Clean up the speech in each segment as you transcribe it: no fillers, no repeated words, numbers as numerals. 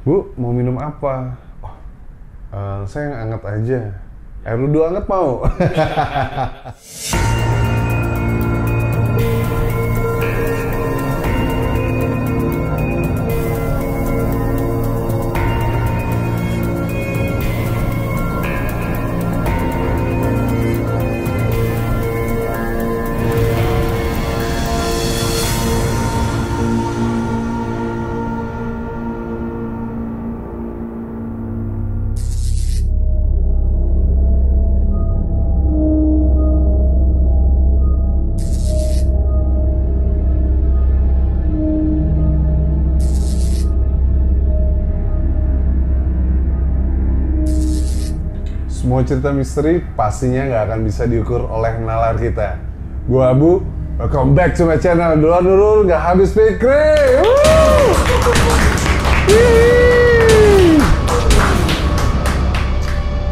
Bu, mau minum apa? Oh, saya yang anget aja. Air wudhu anget mau? Semua cerita misteri pastinya nggak akan bisa diukur oleh nalar kita. Gua Abu, welcome back to my channel. Nurul nggak habis pikir.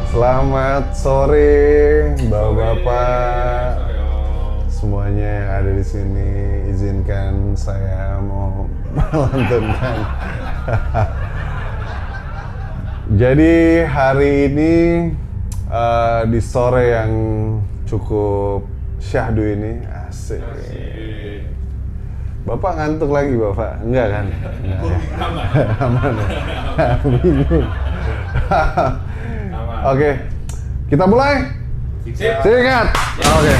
Selamat sore, bapak-bapak, semuanya yang ada di sini. Izinkan saya mau melantunkan. Jadi hari ini di sore yang cukup syahdu ini, asik. Bapak ngantuk lagi, Bapak? Enggak kan? Enggak, ya? Aman ya? Bingung. Oke, kita mulai? Singkat? Oke.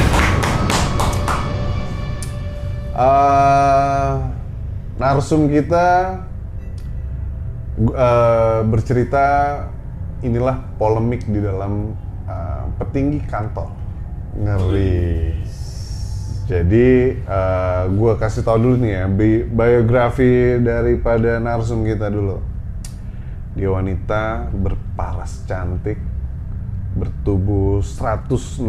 Narsum kita bercerita, inilah polemik di dalam petinggi kantor. Ngeri. Jadi gue kasih tau dulu nih ya, biografi daripada narsum kita dulu. Dia wanita berparas cantik, bertubuh 169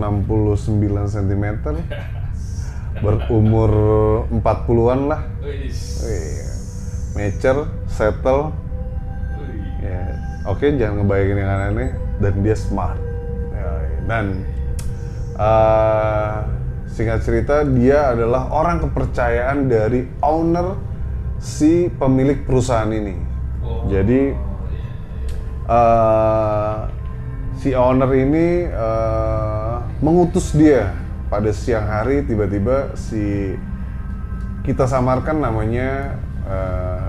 cm, berumur 40-an lah. Mature, settle. Ya, oke, jangan ngebayangin yang aneh-aneh. Dan dia smart. Dan singkat cerita, dia adalah orang kepercayaan dari owner si pemilik perusahaan ini. Jadi si owner ini mengutus dia pada siang hari. Tiba-tiba si kita samarkan namanya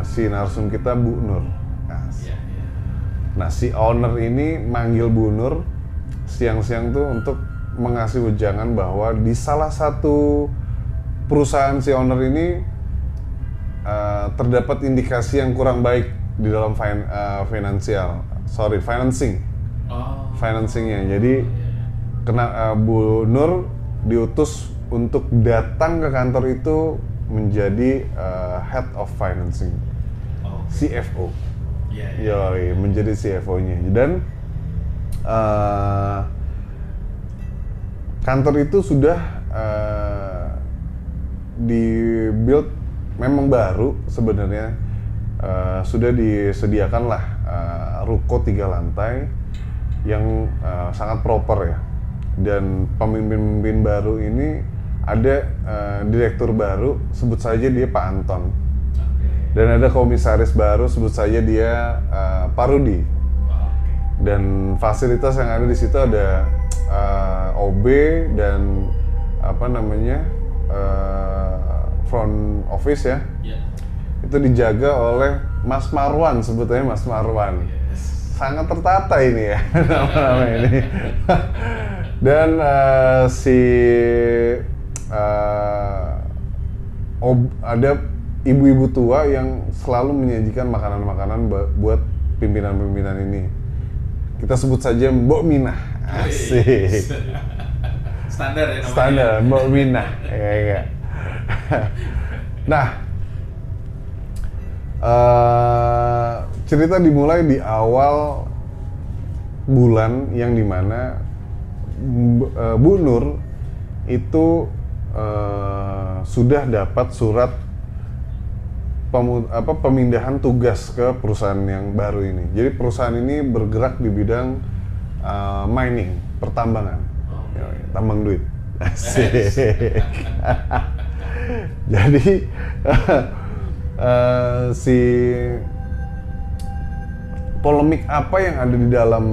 si narsum kita Bu Nur. Nah, si owner ini manggil Bu Nur siang-siang tuh untuk mengasih wejangan bahwa di salah satu perusahaan si owner ini terdapat indikasi yang kurang baik di dalam financingnya. Jadi Bu Nur diutus untuk datang ke kantor itu menjadi head of financing, CFO. Yoi, menjadi CFO-nya. Dan kantor itu sudah di-build, memang baru sebenarnya. Sudah disediakan lah ruko 3 lantai yang sangat proper ya. Dan pemimpin baru ini ada direktur baru, sebut saja dia Pak Anton. Dan ada komisaris baru, sebut saja dia Pak Rudi. Dan fasilitas yang ada di situ ada OB dan apa namanya front office ya. Itu dijaga oleh Mas Marwan, sebetulnya Mas Marwan. Sangat tertata ini ya nama-nama ini. Dan ada ibu-ibu tua yang selalu menyajikan makanan-makanan buat pimpinan-pimpinan ini. Kita sebut saja Mbok Minah. Asik. Standar ya namanya. Standar, Mbok Minah. Ya. Nah, cerita dimulai di awal bulan yang dimana Bu Nur itu sudah dapat surat pemindahan tugas ke perusahaan yang baru ini. Jadi perusahaan ini bergerak di bidang mining, pertambangan, tambang duit. Asik. Jadi si polemik apa yang ada di dalam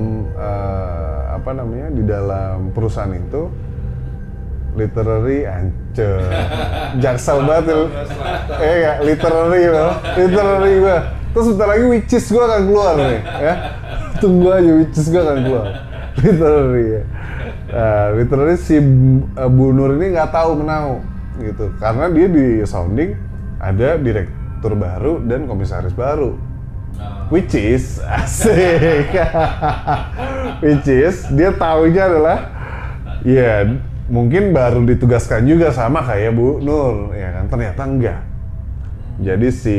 di dalam perusahaan itu, literary ancer, jaksel banget, literary banget. Terus sebentar lagi which is gue akan keluar nih, ya. Tunggu aja which is gue akan keluar, literary ya. Literally si Bu Nur ini nggak tahu menau gitu, karena dia di sounding ada direktur baru dan komisaris baru, which is asik, which is dia taunya adalah ya mungkin baru ditugaskan juga sama kayak Bu Nur, ya kan, ternyata enggak. Jadi si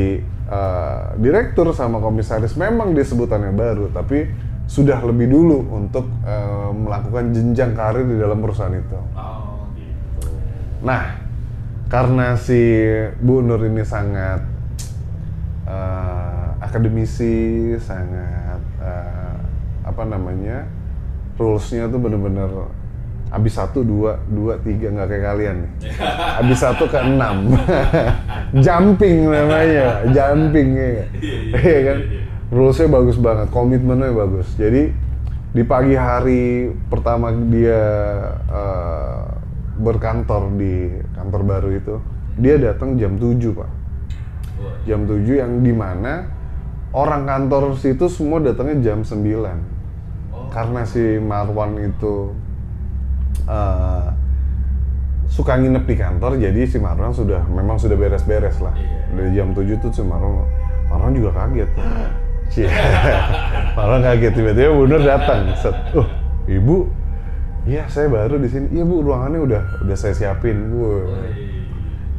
direktur sama komisaris memang disebutannya baru, tapi sudah lebih dulu untuk melakukan jenjang karir di dalam perusahaan itu. Oh, gitu. Nah, karena si Bu Nur ini sangat akademisi, sangat rules-nya tuh bener-bener abis 1, 2, 3, nggak kayak kalian nih. Abis 1 ke 6. Jumping namanya, jumping ya. Iya kan? Rules-nya bagus banget, komitmennya bagus. Jadi di pagi hari pertama dia berkantor di kantor baru itu, dia datang jam 7, Pak. Jam 7 yang dimana orang kantor situ semua datangnya jam 9. Karena si Marwan itu suka nginep di kantor, jadi si Marwan memang sudah beres-beres lah. Dari jam 7 tuh si Marwan juga kaget. Marwan kaget, tiba-tiba Bu Nur datang. Ibu, iya saya baru di sini. Iya Bu, ruangannya udah saya siapin.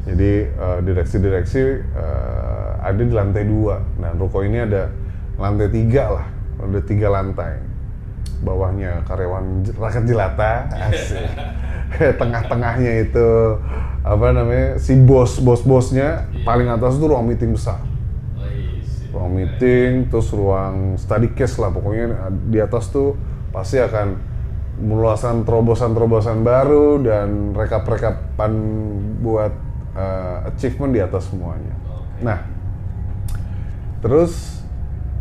Jadi direksi-direksi ada di lantai 2. Nah, ruko ini ada lantai 3 lah, ada 3 lantai. Bawahnya karyawan rakyat jelata, asik. Tengah-tengahnya itu si bosnya, paling atas itu ruang meeting besar. Ruang meeting, terus ruang study case lah, pokoknya di atas tuh pasti akan meluaskan terobosan-terobosan baru dan rekap-rekapan buat achievement di atas semuanya. Nah, terus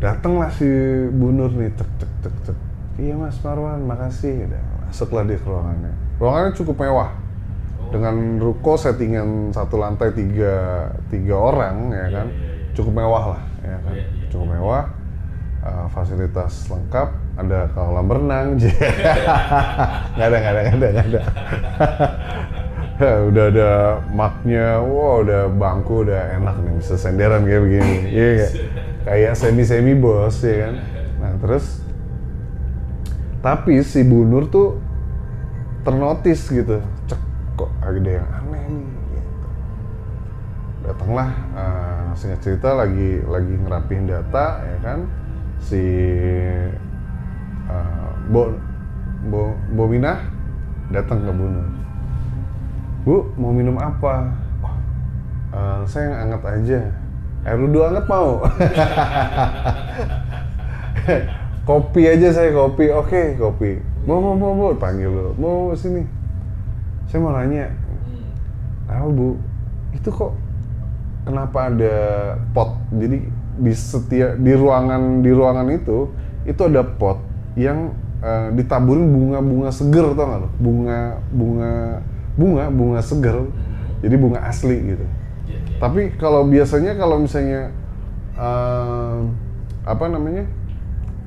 datanglah si Bu Nur nih, cek. Iya Mas Marwan, makasih. Masuklah dia ke ruangannya. Ruangannya cukup mewah. Dengan ruko settingan 1 lantai 3 orang, ya kan. Cukup mewah lah, ya kan. Cukup mewah. Fasilitas lengkap, ada kolam renang. Nggak ada. Udah ada mugnya, udah bangku, udah enak nih, bisa senderan kayak begini. Iya, kayak semi bos, ya kan. Nah, terus tapi si Bu Nur tuh ternotis gitu, kok ada yang aneh nih gitu. Datanglah, singkat cerita lagi ngerapihin data, ya kan, si Bo Minah datang ke Bu Nur. Bu, mau minum apa? Saya yang hangat aja. Air wudhu hangat mau? Kopi aja saya, kopi. Oke, kopi. Mau, panggil lo. Mau sini. Saya mau nanya. Bu, itu kok kenapa ada pot? Jadi di ruangan itu ada pot yang ditaburin bunga seger, tau nggak lo? Bunga seger. Jadi bunga asli gitu. Tapi kalau biasanya kalau misalnya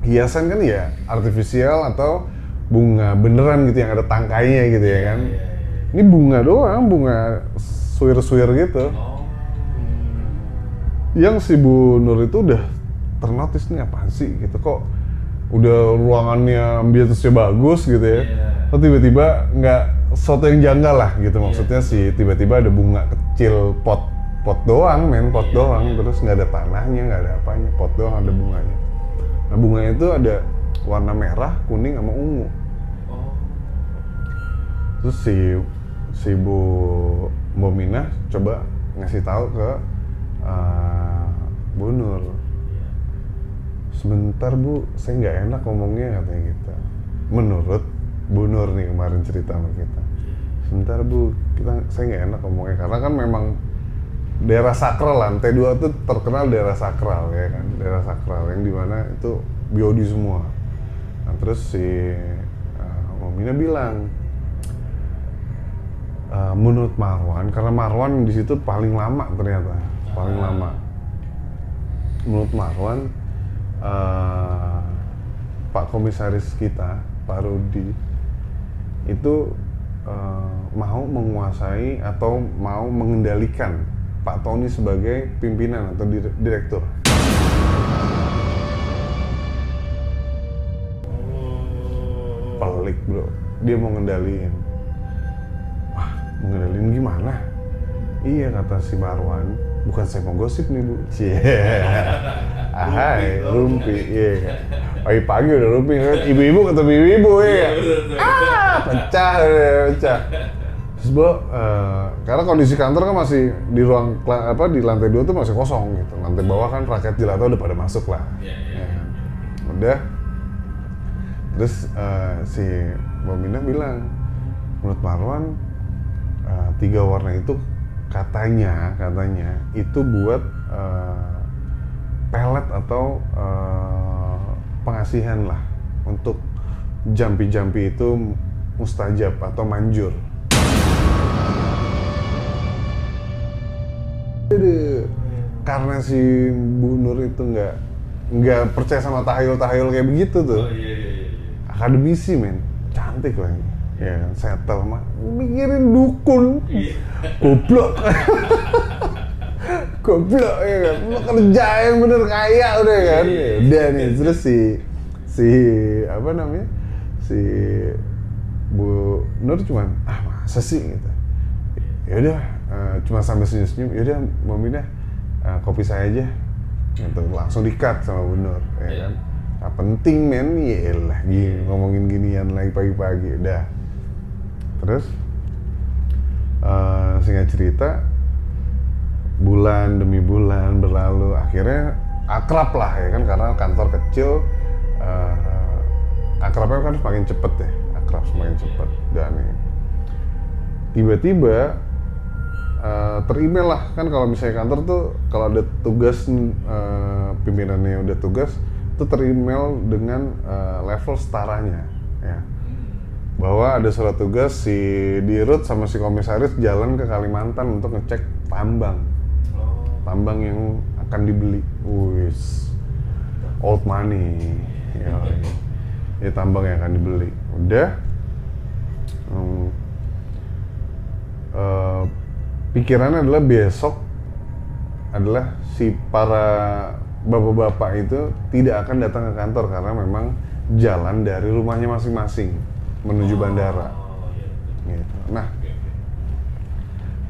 hiasan kan ya artifisial atau bunga beneran gitu yang ada tangkainya gitu ya kan. Ini bunga doang, bunga suwir-suwir gitu. Yang si Bu Nur itu udah ternotis nih apaan sih gitu, kok udah ruangannya ambience-nya bagus gitu ya. Kok tiba-tiba nggak sesuatu yang janggal lah gitu, maksudnya sih tiba-tiba ada bunga kecil pot doang, pot doang, terus nggak ada tanahnya, nggak ada apanya, pot doang ada bunganya. Nah, bunganya itu ada warna merah, kuning, sama ungu. Terus si Bu Minah coba ngasih tahu ke Bu Nur. Sebentar Bu, saya nggak enak ngomongnya, katanya gitu. Menurut Bu Nur nih kemarin cerita sama kita. Sebentar Bu, saya nggak enak ngomongnya karena kan memang daerah sakral, lantai 2 tuh terkenal daerah sakral ya kan, daerah sakral yang dimana itu BOD semua. Nah terus si Momina bilang, menurut Marwan, karena Marwan di situ paling lama ternyata, paling lama. Menurut Marwan, Pak Komisaris kita, Pak Rudi, itu mau menguasai atau mau mengendalikan Pak Tony sebagai pimpinan atau direktur. Pelik bro, dia mau ngendaliin. Wah, mengendaliin gimana? Iya kata si Marwan, bukan saya mau gosip nih bu. Cie, ahai, rumpi, iya. Pagi-pagi udah rumpi kan, ibu-ibu ketemu ibu-ibu ya. Pecah, pecah. Terus bu, karena kondisi kantor kan masih di ruang di lantai 2 tuh masih kosong gitu. Lantai bawah kan rakyat jelata udah pada masuk lah. Ya. Udah. Terus si Momina bilang, menurut Marwan 3 warna itu katanya itu buat pelet atau pengasihan lah untuk jampi-jampi itu mustajab atau manjur. Karena si Bu Nur itu nggak percaya sama tahayul kayak begitu tuh. Akademisi men, cantik lagi. Ya kan, settle mah mikirin dukun. Goblok. Goblok ya kan. Lu kerja yang bener kaya udah kan. Udah nih, terus si apa namanya? Si Bu Nur cuman masa sih gitu. Ya udah cuma sambil senyum-senyum, ya udah Momina kopi saya aja. Gitu, langsung di-cut sama Bu Nur, ya kan. Nah, penting men, yelah ngomongin ginian lagi pagi-pagi, udah. Terus singkat cerita, bulan demi bulan berlalu, akhirnya akrab lah ya kan, karena kantor kecil, akrabnya kan semakin cepet ya, akrab semakin cepet. Dan tiba-tiba ter-email lah, kan kalau misalnya kantor tuh kalau ada tugas, pimpinannya udah tugas, itu ter-email dengan level setaranya ya. Bahwa ada surat tugas si Dirut sama si komisaris jalan ke Kalimantan untuk ngecek tambang. Tambang yang akan dibeli. Wis. Old money. Ya, tambang yang akan dibeli. Udah. Pikirannya adalah besok adalah si para bapak-bapak itu tidak akan datang ke kantor karena memang jalan dari rumahnya masing-masing menuju bandara. Gitu. Nah,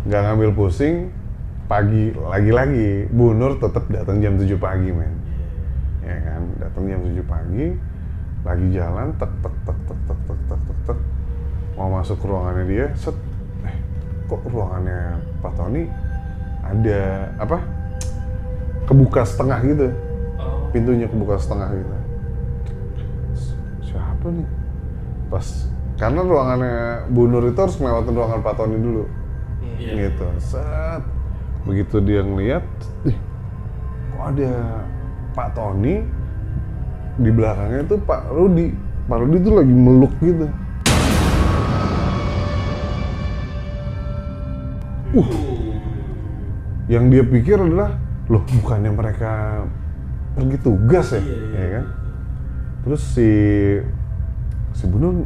nggak ngambil pusing, pagi lagi-lagi Bu Nur tetap datang jam 7 pagi men. Ya kan, datang jam 7 pagi, lagi jalan, tek, mau masuk ke ruangannya dia, set, kok ruangannya Pak Tony ada apa? Kebuka setengah gitu, pintunya kebuka setengah gitu. Siapa nih? Pas, karena ruangannya Bu Nur itu harus melewati ruangan Pak Tony dulu, gitu. Set, begitu dia ngeliat, kok ada Pak Tony di belakangnya itu Pak Rudi. Pak Rudi tuh lagi meluk gitu. Yang dia pikir adalah, loh bukannya mereka pergi tugas ya, ya kan? Terus si Bu Nur,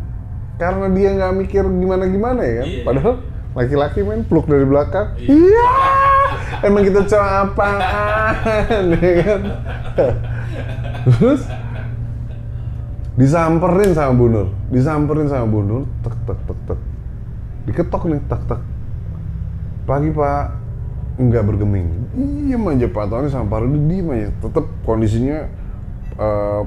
karena dia nggak mikir gimana ya kan? Padahal laki-laki main peluk dari belakang. Iya, emang kita cowok apaan, ya kan? Terus disamperin sama Bu Nur, tek, diketok nih, tek. Pagi Pak, nggak bergeming, diem aja Pak Tony sama Pak Rudi diem aja, tetap kondisinya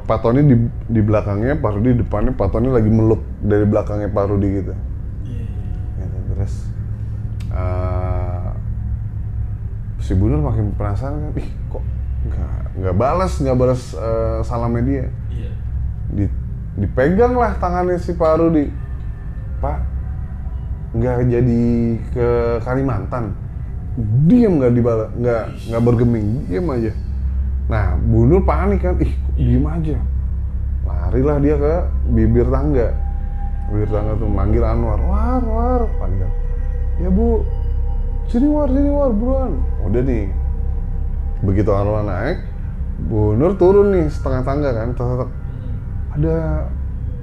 Pak Tony di belakangnya, Pak Rudi di depannya, Pak Tony lagi meluk dari belakangnya Pak Rudi gitu. Gitu. Terus si Bu Nur makin penasaran kan, kok nggak balas salamnya dia. Dipegang lah tangannya si Pak Rudi, Pak nggak jadi ke Kalimantan. Diam, nggak dibalas, nggak bergeming, diam aja. Nah Bu Nur panik kan, kok diem aja, larilah dia ke bibir tangga tuh manggil Anwar, War, panggil, ya Bu, sini War, buruan. Udah nih, begitu Anwar naik, Bu Nur turun nih setengah tangga kan, tetep ada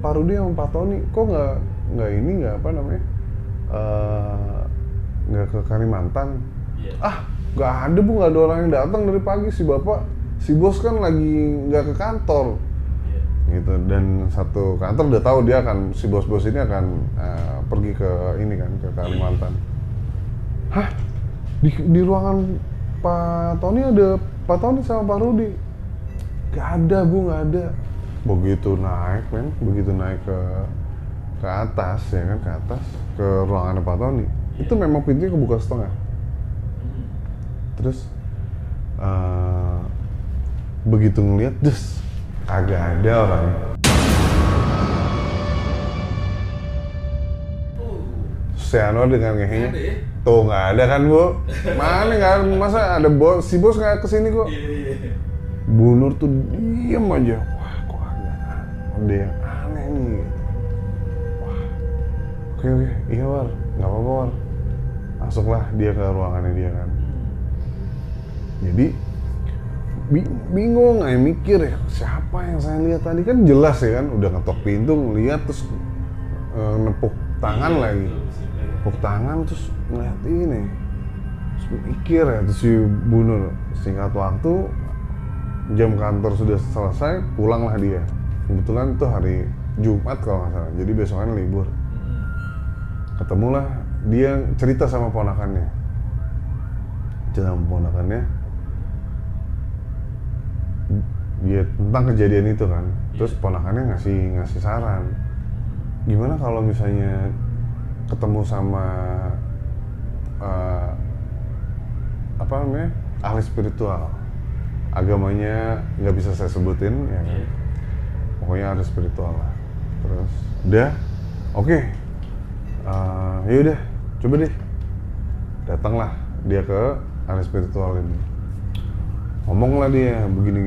Pak Rudi sama Pak Tony, kok nggak ini nggak apa namanya, nggak ke Kalimantan? Nggak ada Bu, nggak ada orang yang datang dari pagi, si bos kan lagi nggak ke kantor. Gitu, dan satu kantor udah tahu dia akan, si bos-bos ini akan pergi ke ini kan, ke Kalimantan. Hah? Di ruangan Pak Tony ada Pak Tony sama Pak Rudi? Gak ada Bu, gak ada. Begitu naik ke atas ya kan, ke atas ke ruangan Pak Tony, itu memang pintunya kebuka setengah. Terus begitu ngeliat, kagak ada orangnya. Si Anwar dengan ngehenya, tuh nggak ada kan Bu? Mana nggak? Masa ada si bos nggak kesini kok? Bu Nur tuh diem aja. Wah, kok ada yang aneh nih. Wah, oke, iya War, nggak apa-apa War. Masuklah dia ke ruangannya dia kan. Jadi bingung, mikir ya, siapa yang saya lihat tadi, kan jelas ya kan, udah ngetok pintu, ngeliat terus nepuk tangan lagi, nepuk tangan terus ngeliat ini, terus mikir ya, terus si Bu Nur, singkat waktu jam kantor sudah selesai, pulanglah dia. Kebetulan itu hari Jumat kalau nggak salah, jadi besokannya libur. Ketemulah dia, cerita sama ponakannya, dia tentang kejadian itu kan. Terus ponakannya ngasih saran, gimana kalau misalnya ketemu sama apa namanya, ahli spiritual, agamanya nggak bisa saya sebutin ya kan, pokoknya ahli spiritual lah. Terus udah oke, yaudah coba deh, datanglah dia ke ahli spiritual ini. Ngomonglah dia begini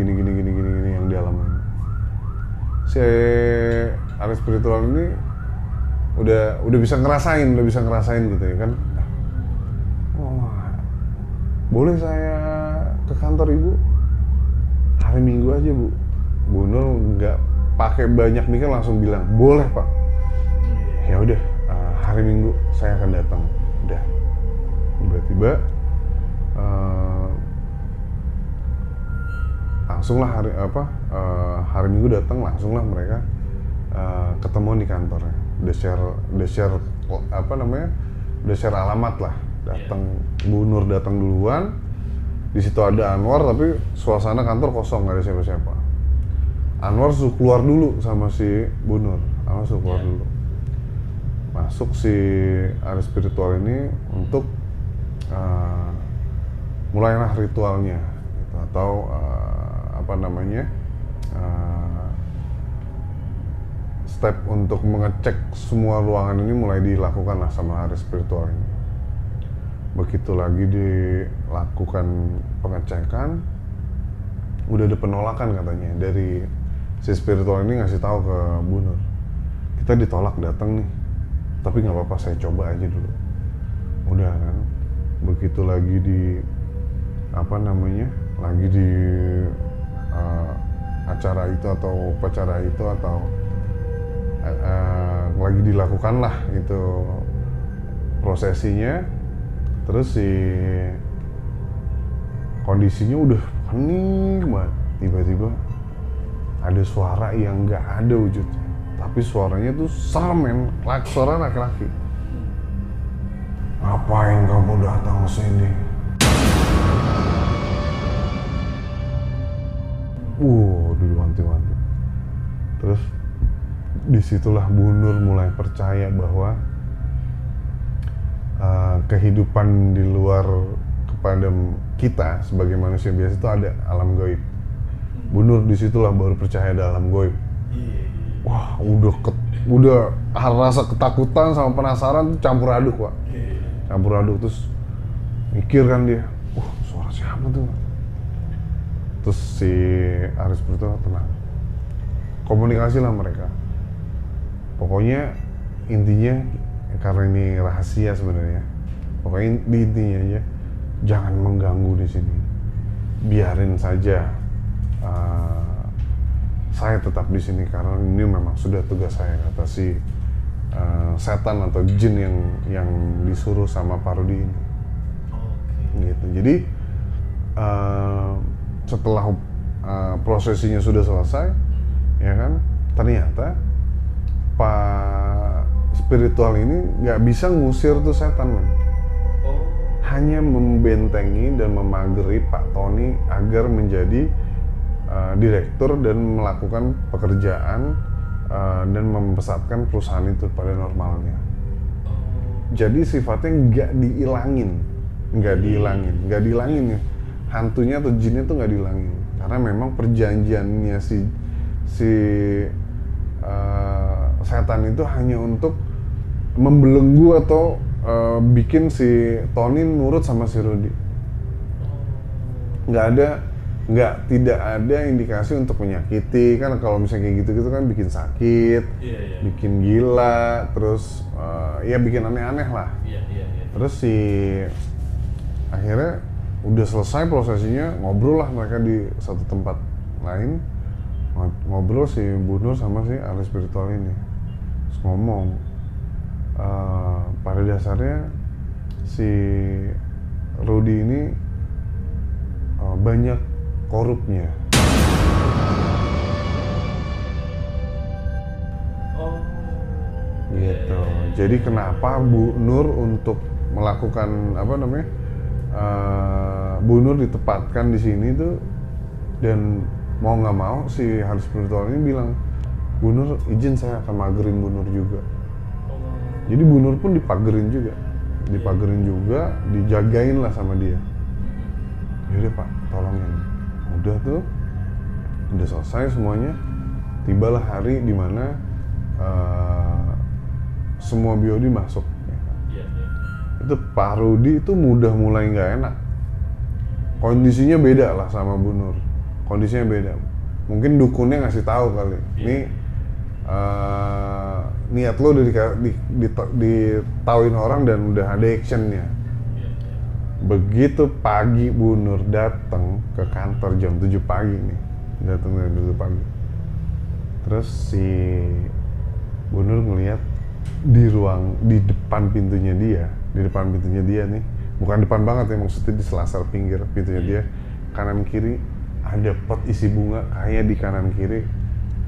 yang dialamin. Si ahli spiritual ini udah bisa ngerasain gitu ya kan. Oh, boleh saya ke kantor Ibu hari Minggu aja Bu? Bu Nur nggak pakai banyak mikir, langsung bilang boleh Pak. Ya udah, hari Minggu saya akan datang. Udah, tiba-tiba langsunglah hari Minggu datang, langsunglah mereka ketemu di kantornya. Udah share alamat lah. Datang, Bu Nur datang duluan. Di situ ada Anwar, tapi suasana kantor kosong, nggak ada siapa-siapa. Anwar suruh keluar dulu sama si Bu Nur. Anwar suruh keluar dulu. Masuk si ahli spiritual ini untuk mulailah ritualnya gitu, atau step untuk mengecek semua ruangan ini mulai dilakukan lah sama ahli spiritual ini. Begitu lagi dilakukan pengecekan, udah ada penolakan katanya dari si spiritual ini, ngasih tahu ke Bu Nur, kita ditolak datang nih, tapi nggak apa-apa, saya coba aja dulu. Udah kan, begitu lagi lagi di acara itu atau upacara itu atau lagi dilakukan lah itu prosesinya, terus si kondisinya udah hening banget, tiba-tiba ada suara yang nggak ada wujudnya, tapi suaranya tuh serem, suara laki-laki. Ngapain kamu datang ke sini? Diwanti-wanti. Terus disitulah Bu Nur mulai percaya bahwa kehidupan di luar kepada kita sebagai manusia biasa itu ada alam gaib. Bu Nur disitulah baru percaya ada alam gaib. Wah, udah rasa ketakutan sama penasaran campur aduk Pak. Campur aduk, terus mikir kan dia, suara siapa tuh? Terus si Aris itu tenang, komunikasi lah mereka. Pokoknya intinya, karena ini rahasia sebenarnya, pokoknya di intinya aja, jangan mengganggu di sini, biarin saja saya tetap di sini karena ini memang sudah tugas saya, kata si setan atau jin yang disuruh sama Pak Rudi ini. Gitu. Jadi setelah prosesinya sudah selesai, ya kan, ternyata Pak spiritual ini nggak bisa ngusir tuh setan, man. Hanya membentengi dan memageri Pak Tony agar menjadi direktur dan melakukan pekerjaan dan membesarkan perusahaan itu pada normalnya. Jadi sifatnya nggak dihilangin ya. Hantunya atau jinnya tuh nggak dihilangin, karena memang perjanjiannya si setan itu hanya untuk membelenggu atau bikin si Tony nurut sama si Rudy. Tidak ada indikasi untuk menyakiti, kan kalau misalnya kayak gitu kan bikin sakit, bikin gila, terus ya bikin aneh-aneh lah. Terus akhirnya udah selesai prosesinya, ngobrol lah mereka di satu tempat lain, ngobrol si Bu Nur sama si ahli spiritual ini. Terus ngomong, pada dasarnya si Rudy ini banyak korupnya. Gitu. Jadi kenapa Bu Nur untuk melakukan Bu Nur ditempatkan di sini tuh, dan mau nggak mau si ahli spiritual ini bilang, Bu Nur izin saya akan magerin Bu Nur juga. Jadi Bu Nur pun dipagerin juga, dijagain lah sama dia. Yaudah Pak, tolongin. Udah tuh, udah selesai semuanya. Tibalah hari dimana semua BOD masuk. Itu Pak Rudi itu udah mulai nggak enak. Kondisinya beda lah sama Bu Nur. Kondisinya beda. Mungkin dukunnya ngasih tahu kali. Ini niat lo udah ditauin orang dan udah ada actionnya. Begitu pagi Bu Nur datang ke kantor jam 7 pagi nih. Datang jam 7 pagi. Terus si Bu Nur ngeliat di depan pintunya dia nih, bukan depan banget ya, maksudnya di selasar pinggir pintunya dia, kanan kiri ada pot isi bunga, kayak di kanan kiri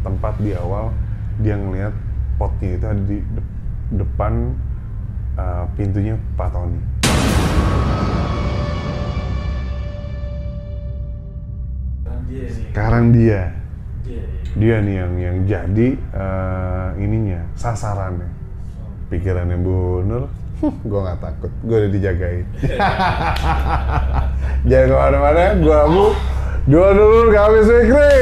tempat di awal dia ngeliat potnya itu ada di depan pintunya Pak Tony. Sekarang dia nih yang jadi ininya, sasarannya. Pikirannya Bu Nur, gue nggak takut, gue udah dijagain. Jangan kemana-mana, gue Abu, dua dulu kami Fikri.